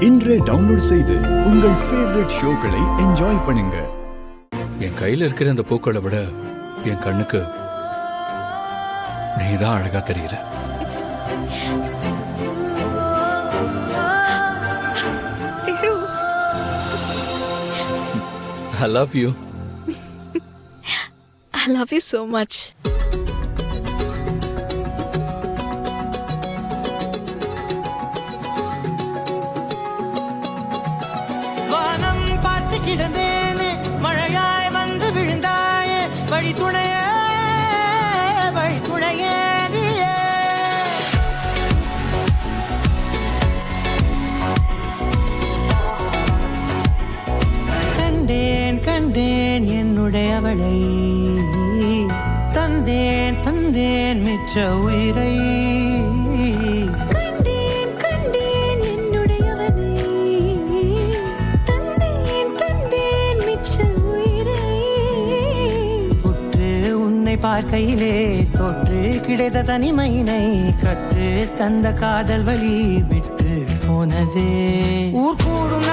இன்றே டவுன்லோட் செய்து உங்கள் ஃபேவரட் ஷோக்களை என்ஜாய் பண்ணுங்க. என் கையில இருக்கிற அந்த பூக்களை விட என் கண்ணுக்கு நீதான் அழகா தெரியுற. I love you. I love you so much. வானம் பார்த்து கிடந்தேனே, மழையாய் வந்து விழுந்தாயே, வழி துணையே நீயே. கண்டேன் என்னுடையவளை, தந்தேன் மிச்ச உயிரை. கண்டேன் என்னுடையவனை, தந்தேன் மிச்ச உயிரை. உற்று உன்னை பார்க்கையிலே தொற்று கிடைத்த தனிமையினை கற்று தந்த காதல் வழி விட்டு போனதே. ஊர் கூடும்